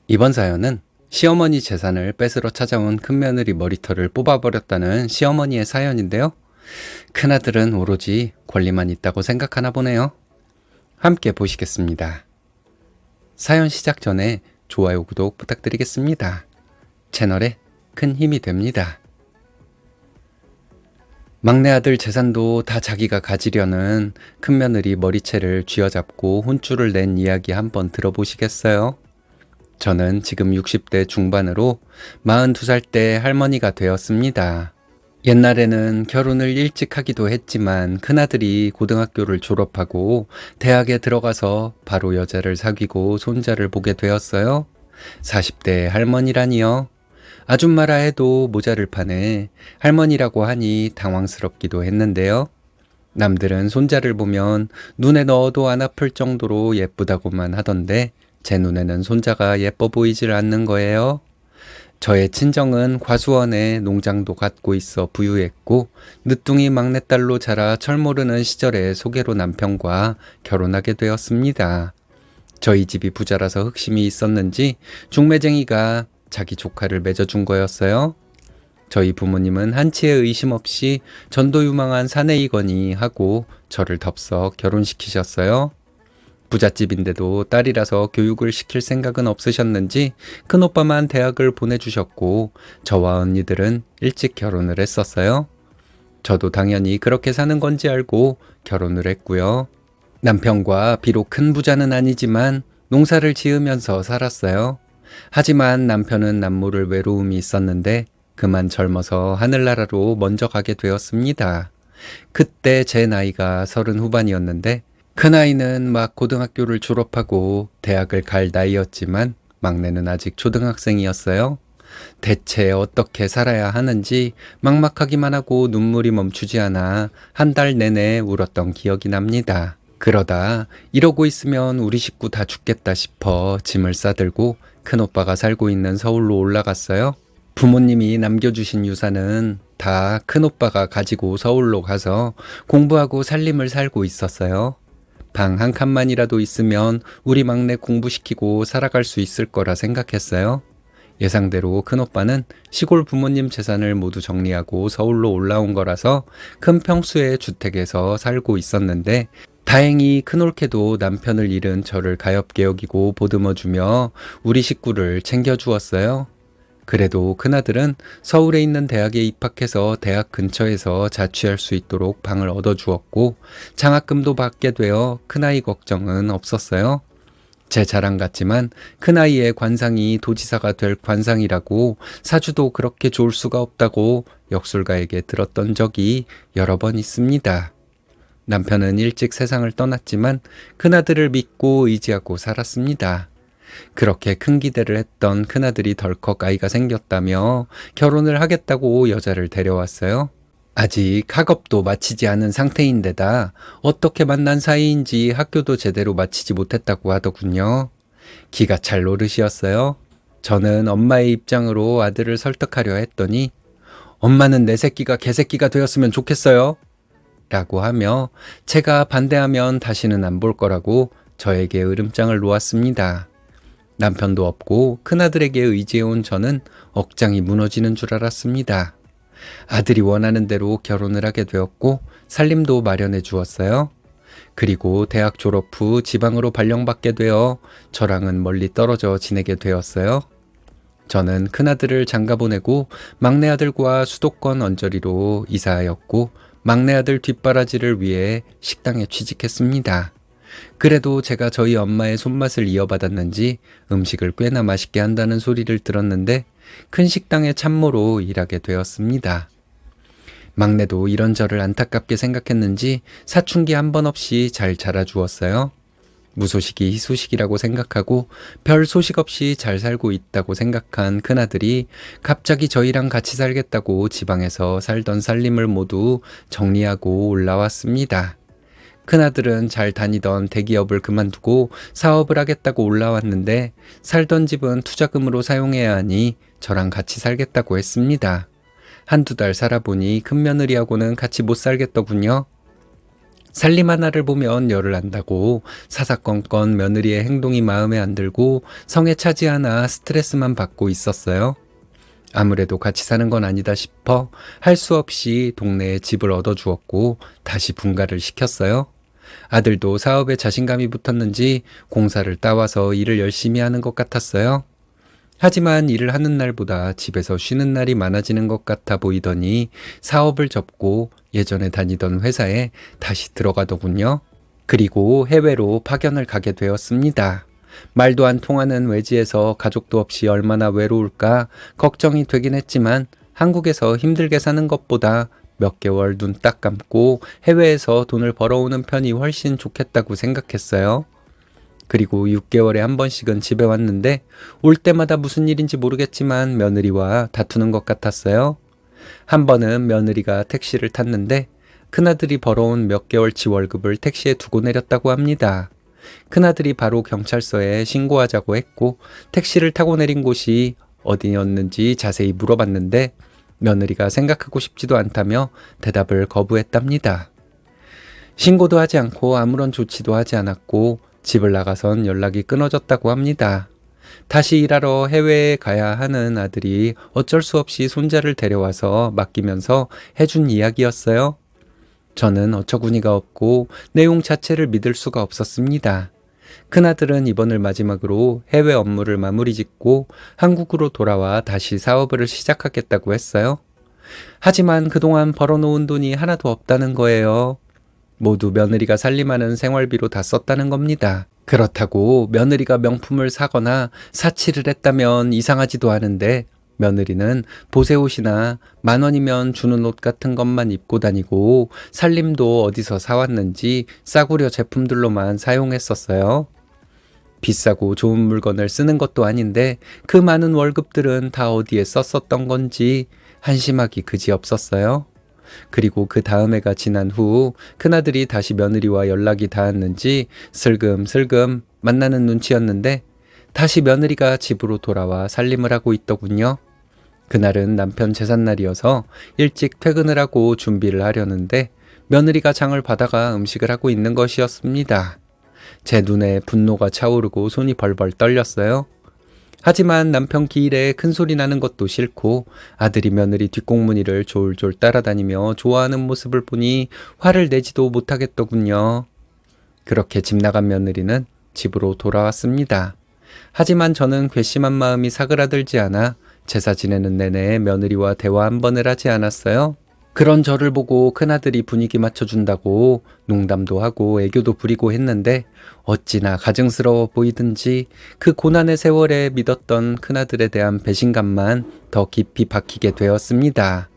이번 사연은 시어머니 재산을 뺏으러 찾아온 큰며느리 머리털을 뽑아버렸다는 시어머니의 사연인데요. 큰아들은 오로지 권리만 있다고 생각하나 보네요. 함께 보시겠습니다. 사연 시작 전에 좋아요, 구독 부탁드리겠습니다. 채널에 큰 힘이 됩니다. 막내 아들 재산도 다 자기가 가지려는 큰며느리 머리채를 쥐어잡고 혼쭐을 낸 이야기 한번 들어보시겠어요? 저는 지금 60대 중반으로 42살 때 할머니가 되었습니다. 옛날에는 결혼을 일찍 하기도 했지만 큰아들이 고등학교를 졸업하고 대학에 들어가서 바로 여자를 사귀고 손자를 보게 되었어요. 40대 할머니라니요. 아줌마라 해도 모자를 파네. 할머니라고 하니 당황스럽기도 했는데요. 남들은 손자를 보면 눈에 넣어도 안 아플 정도로 예쁘다고만 하던데 제 눈에는 손자가 예뻐 보이질 않는 거예요. 저의 친정은 과수원에 농장도 갖고 있어 부유했고 늦둥이 막내딸로 자라 철모르는 시절에 소개로 남편과 결혼하게 되었습니다. 저희 집이 부자라서 흑심이 있었는지 중매쟁이가 자기 조카를 맺어준 거였어요. 저희 부모님은 한치의 의심 없이 전도유망한 사내이거니 하고 저를 덥석 결혼시키셨어요. 부잣집인데도 딸이라서 교육을 시킬 생각은 없으셨는지 큰오빠만 대학을 보내주셨고 저와 언니들은 일찍 결혼을 했었어요. 저도 당연히 그렇게 사는 건지 알고 결혼을 했고요. 남편과 비록 큰 부자는 아니지만 농사를 지으면서 살았어요. 하지만 남편은 남모를 외로움이 있었는데 그만 젊어서 하늘나라로 먼저 가게 되었습니다. 그때 제 나이가 30 후반이었는데 큰아이는 막 고등학교를 졸업하고 대학을 갈 나이였지만 막내는 아직 초등학생이었어요. 대체 어떻게 살아야 하는지 막막하기만 하고 눈물이 멈추지 않아 한 달 내내 울었던 기억이 납니다. 그러다 이러고 있으면 우리 식구 다 죽겠다 싶어 짐을 싸들고 큰오빠가 살고 있는 서울로 올라갔어요. 부모님이 남겨주신 유산은 다 큰오빠가 가지고 서울로 가서 공부하고 살림을 살고 있었어요. 방 한 칸만이라도 있으면 우리 막내 공부시키고 살아갈 수 있을 거라 생각했어요. 예상대로 큰오빠는 시골 부모님 재산을 모두 정리하고 서울로 올라온 거라서 큰 평수의 주택에서 살고 있었는데 다행히 큰올케도 남편을 잃은 저를 가엾게 여기고 보듬어주며 우리 식구를 챙겨주었어요. 그래도 큰아들은 서울에 있는 대학에 입학해서 대학 근처에서 자취할 수 있도록 방을 얻어주었고 장학금도 받게 되어 큰아이 걱정은 없었어요. 제 자랑 같지만 큰아이의 관상이 도지사가 될 관상이라고 사주도 그렇게 좋을 수가 없다고 역술가에게 들었던 적이 여러 번 있습니다. 남편은 일찍 세상을 떠났지만 큰아들을 믿고 의지하고 살았습니다. 그렇게 큰 기대를 했던 큰아들이 덜컥 아이가 생겼다며 결혼을 하겠다고 여자를 데려왔어요. 아직 학업도 마치지 않은 상태인데다 어떻게 만난 사이인지 학교도 제대로 마치지 못했다고 하더군요. 기가 찰 노릇이었어요. 저는 엄마의 입장으로 아들을 설득하려 했더니 엄마는 내 새끼가 개새끼가 되었으면 좋겠어요. 라고 하며 제가 반대하면 다시는 안 볼 거라고 저에게 으름장을 놓았습니다. 남편도 없고 큰아들에게 의지해온 저는 억장이 무너지는 줄 알았습니다. 아들이 원하는 대로 결혼을 하게 되었고 살림도 마련해 주었어요. 그리고 대학 졸업 후 지방으로 발령받게 되어 저랑은 멀리 떨어져 지내게 되었어요. 저는 큰아들을 장가 보내고 막내 아들과 수도권 언저리로 이사하였고 막내 아들 뒷바라지를 위해 식당에 취직했습니다. 그래도 제가 저희 엄마의 손맛을 이어받았는지 음식을 꽤나 맛있게 한다는 소리를 들었는데 큰 식당의 참모로 일하게 되었습니다. 막내도 이런저를 안타깝게 생각했는지 사춘기 한 번 없이 잘 자라주었어요. 무소식이 희소식이라고 생각하고 별 소식 없이 잘 살고 있다고 생각한 큰아들이 갑자기 저희랑 같이 살겠다고 지방에서 살던 살림을 모두 정리하고 올라왔습니다. 큰아들은 잘 다니던 대기업을 그만두고 사업을 하겠다고 올라왔는데 살던 집은 투자금으로 사용해야 하니 저랑 같이 살겠다고 했습니다. 한두 달 살아보니 큰며느리하고는 같이 못 살겠더군요. 살림 하나를 보면 열을 안다고 사사건건 며느리의 행동이 마음에 안 들고 성에 차지 않아 스트레스만 받고 있었어요. 아무래도 같이 사는 건 아니다 싶어 할 수 없이 동네에 집을 얻어주었고 다시 분가를 시켰어요. 아들도 사업에 자신감이 붙었는지 공사를 따와서 일을 열심히 하는 것 같았어요. 하지만 일을 하는 날보다 집에서 쉬는 날이 많아지는 것 같아 보이더니 사업을 접고 예전에 다니던 회사에 다시 들어가더군요. 그리고 해외로 파견을 가게 되었습니다. 말도 안 통하는 외지에서 가족도 없이 얼마나 외로울까 걱정이 되긴 했지만 한국에서 힘들게 사는 것보다 몇 개월 눈 딱 감고 해외에서 돈을 벌어오는 편이 훨씬 좋겠다고 생각했어요. 그리고 6개월에 한 번씩은 집에 왔는데 올 때마다 무슨 일인지 모르겠지만 며느리와 다투는 것 같았어요. 한 번은 며느리가 택시를 탔는데 큰아들이 벌어온 몇 개월치 월급을 택시에 두고 내렸다고 합니다. 큰아들이 바로 경찰서에 신고하자고 했고 택시를 타고 내린 곳이 어디였는지 자세히 물어봤는데 며느리가 생각하고 싶지도 않다며 대답을 거부했답니다. 신고도 하지 않고 아무런 조치도 하지 않았고 집을 나가선 연락이 끊어졌다고 합니다. 다시 일하러 해외에 가야 하는 아들이 어쩔 수 없이 손자를 데려와서 맡기면서 해준 이야기였어요. 저는 어처구니가 없고 내용 자체를 믿을 수가 없었습니다. 큰아들은 이번을 마지막으로 해외 업무를 마무리 짓고 한국으로 돌아와 다시 사업을 시작하겠다고 했어요. 하지만 그동안 벌어놓은 돈이 하나도 없다는 거예요. 모두 며느리가 살림하는 생활비로 다 썼다는 겁니다. 그렇다고 며느리가 명품을 사거나 사치를 했다면 이상하지도 않은데 며느리는 보세옷이나 10,000원이면 주는 옷 같은 것만 입고 다니고 살림도 어디서 사왔는지 싸구려 제품들로만 사용했었어요. 비싸고 좋은 물건을 쓰는 것도 아닌데 그 많은 월급들은 다 어디에 썼었던 건지 한심하기 그지없었어요. 그리고 그 다음 해가 지난 후 큰아들이 다시 며느리와 연락이 닿았는지 슬금슬금 만나는 눈치였는데 다시 며느리가 집으로 돌아와 살림을 하고 있더군요. 그날은 남편 제삿날이어서 일찍 퇴근을 하고 준비를 하려는데 며느리가 장을 받아가 음식을 하고 있는 것이었습니다. 제 눈에 분노가 차오르고 손이 벌벌 떨렸어요. 하지만 남편 기일에 큰 소리 나는 것도 싫고 아들이 며느리 뒷공무니를 졸졸 따라다니며 좋아하는 모습을 보니 화를 내지도 못하겠더군요. 그렇게 집 나간 며느리는 집으로 돌아왔습니다. 하지만 저는 괘씸한 마음이 사그라들지 않아 제사 지내는 내내 며느리와 대화 한 번을 하지 않았어요. 그런 저를 보고 큰아들이 분위기 맞춰준다고 농담도 하고 애교도 부리고 했는데 어찌나 가증스러워 보이든지 그 고난의 세월에 믿었던 큰아들에 대한 배신감만 더 깊이 박히게 되었습니다.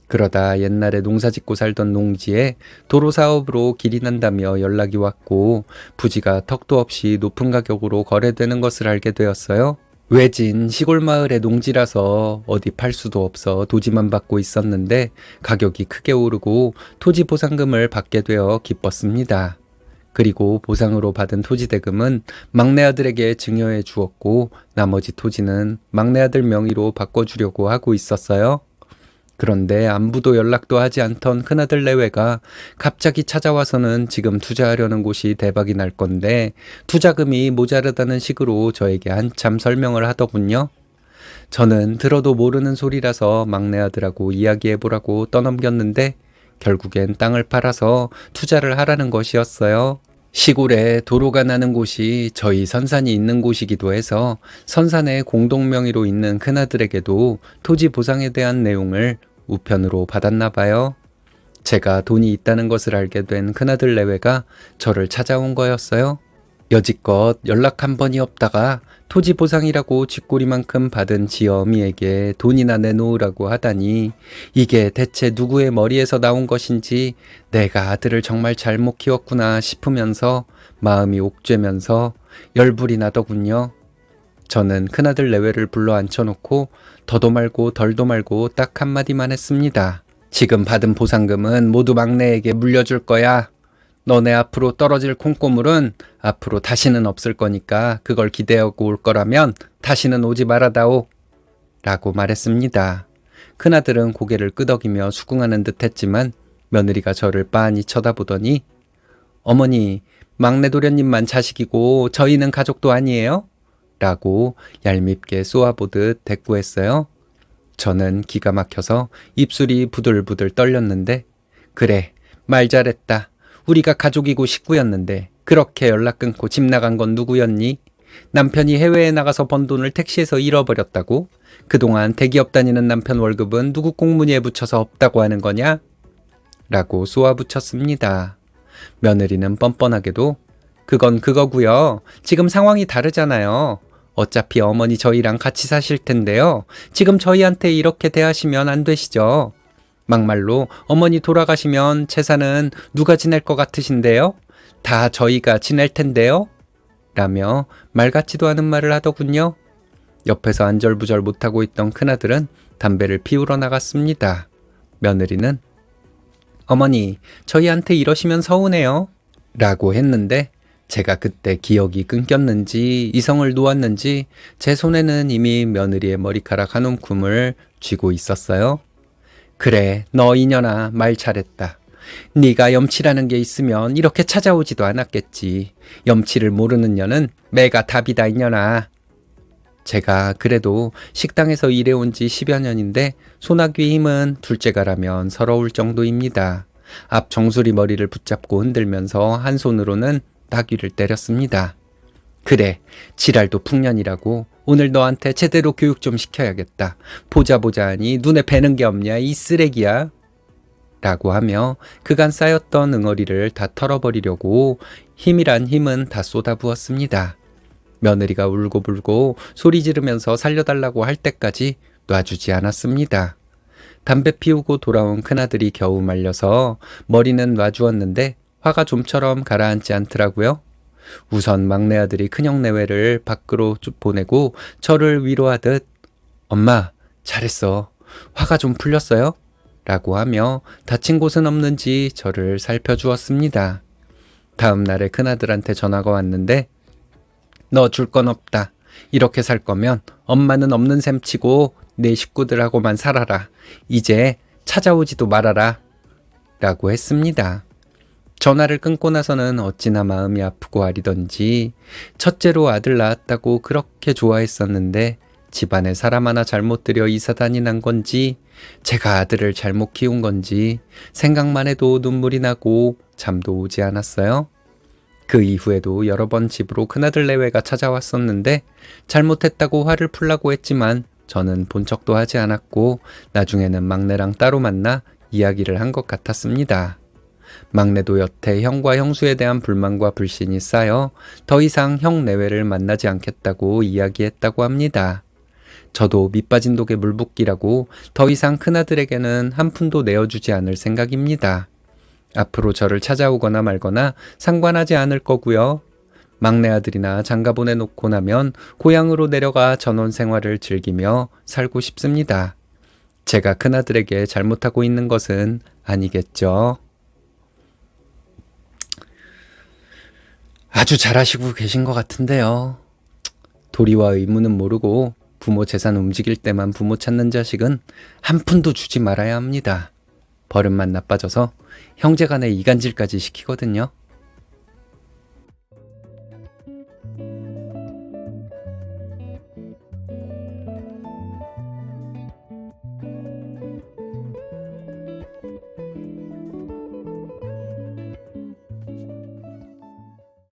그러다 옛날에 농사 짓고 살던 농지에 도로 사업으로 길이 난다며 연락이 왔고 부지가 턱도 없이 높은 가격으로 거래되는 것을 알게 되었어요. 외진 시골 마을의 농지라서 어디 팔 수도 없어 도지만 받고 있었는데 가격이 크게 오르고 토지 보상금을 받게 되어 기뻤습니다. 그리고 보상으로 받은 토지 대금은 막내 아들에게 증여해 주었고 나머지 토지는 막내 아들 명의로 바꿔주려고 하고 있었어요. 그런데 안부도 연락도 하지 않던 큰아들 내외가 갑자기 찾아와서는 지금 투자하려는 곳이 대박이 날 건데 투자금이 모자르다는 식으로 저에게 한참 설명을 하더군요. 저는 들어도 모르는 소리라서 막내 아들하고 이야기해보라고 떠넘겼는데 결국엔 땅을 팔아서 투자를 하라는 것이었어요. 시골에 도로가 나는 곳이 저희 선산이 있는 곳이기도 해서 선산의 공동명의로 있는 큰아들에게도 토지 보상에 대한 내용을 우편으로 받았나 봐요. 제가 돈이 있다는 것을 알게 된 큰아들 내외가 저를 찾아온 거였어요. 여지껏 연락 한 번이 없다가 토지 보상이라고 쥐꼬리만큼 받은 지 어미에게 돈이나 내놓으라고 하다니 이게 대체 누구의 머리에서 나온 것인지 내가 아들을 정말 잘못 키웠구나 싶으면서 마음이 옥죄면서 열불이 나더군요. 저는 큰아들 내외를 불러 앉혀놓고 더도 말고 덜도 말고 딱 한마디만 했습니다. 지금 받은 보상금은 모두 막내에게 물려줄 거야. 너네 앞으로 떨어질 콩고물은 앞으로 다시는 없을 거니까 그걸 기대하고 올 거라면 다시는 오지 말아다오. 라고 말했습니다. 큰아들은 고개를 끄덕이며 수긍하는 듯 했지만 며느리가 저를 빤히 쳐다보더니 어머니, 막내 도련님만 자식이고 저희는 가족도 아니에요? 라고 얄밉게 쏘아보듯 대꾸했어요. 저는 기가 막혀서 입술이 부들부들 떨렸는데, 그래, 말 잘했다. 우리가 가족이고 식구였는데 그렇게 연락 끊고 집 나간 건 누구였니? 남편이 해외에 나가서 번 돈을 택시에서 잃어버렸다고? 그동안 대기업 다니는 남편 월급은 누구 꽁무니에 붙여서 없다고 하는 거냐? 라고 쏘아붙였습니다. 며느리는 뻔뻔하게도 그건 그거고요. 지금 상황이 다르잖아요. 어차피 어머니 저희랑 같이 사실 텐데요. 지금 저희한테 이렇게 대하시면 안 되시죠. 막말로 어머니 돌아가시면 재산은 누가 지낼 것 같으신데요? 다 저희가 지낼 텐데요? 라며 말 같지도 않은 말을 하더군요. 옆에서 안절부절 못하고 있던 큰아들은 담배를 피우러 나갔습니다. 며느리는 어머니, 저희한테 이러시면 서운해요. 라고 했는데 제가 그때 기억이 끊겼는지 이성을 놓았는지 제 손에는 이미 며느리의 머리카락 한 움큼을 쥐고 있었어요. 그래, 너 이년아 말 잘했다. 네가 염치라는 게 있으면 이렇게 찾아오지도 않았겠지. 염치를 모르는 년은 매가 답이다 이년아. 제가 그래도 식당에서 일해온 지 10여 년인데 소나귀 힘은 둘째가라면 서러울 정도입니다. 앞 정수리 머리를 붙잡고 흔들면서 한 손으로는 나귀를 때렸습니다. 그래, 지랄도 풍년이라고 오늘 너한테 제대로 교육 좀 시켜야겠다. 보자 하니 눈에 뵈는 게 없냐 이 쓰레기야. 라고 하며 그간 쌓였던 응어리를 다 털어버리려고 힘이란 힘은 다 쏟아부었습니다. 며느리가 울고불고 소리 지르면서 살려달라고 할 때까지 놔주지 않았습니다. 담배 피우고 돌아온 큰아들이 겨우 말려서 머리는 놔주었는데 화가 좀처럼 가라앉지 않더라고요. 우선 막내 아들이 큰형 내외를 밖으로 보내고 저를 위로하듯 엄마 잘했어. 화가 좀 풀렸어요? 라고 하며 다친 곳은 없는지 저를 살펴주었습니다. 다음 날에 큰아들한테 전화가 왔는데 너 줄 건 없다. 이렇게 살 거면 엄마는 없는 셈 치고 내 식구들하고만 살아라. 이제 찾아오지도 말아라. 라고 했습니다. 전화를 끊고 나서는 어찌나 마음이 아프고 아리던지 첫째로 아들 낳았다고 그렇게 좋아했었는데 집안에 사람 하나 잘못 들여 이사단이 난 건지 제가 아들을 잘못 키운 건지 생각만 해도 눈물이 나고 잠도 오지 않았어요. 그 이후에도 여러 번 집으로 큰아들 내외가 찾아왔었는데 잘못했다고 화를 풀라고 했지만 저는 본 척도 하지 않았고 나중에는 막내랑 따로 만나 이야기를 한 것 같았습니다. 막내도 여태 형과 형수에 대한 불만과 불신이 쌓여 더 이상 형 내외를 만나지 않겠다고 이야기했다고 합니다. 저도 밑빠진 독에 물 붓기라고 더 이상 큰아들에게는 한 푼도 내어주지 않을 생각입니다. 앞으로 저를 찾아오거나 말거나 상관하지 않을 거고요. 막내 아들이나 장가 보내놓고 나면 고향으로 내려가 전원 생활을 즐기며 살고 싶습니다. 제가 큰아들에게 잘못하고 있는 것은 아니겠죠. 아주 잘하시고 계신 것 같은데요. 도리와 의무는 모르고 부모 재산 움직일 때만 부모 찾는 자식은 한 푼도 주지 말아야 합니다. 버릇만 나빠져서 형제간에 이간질까지 시키거든요.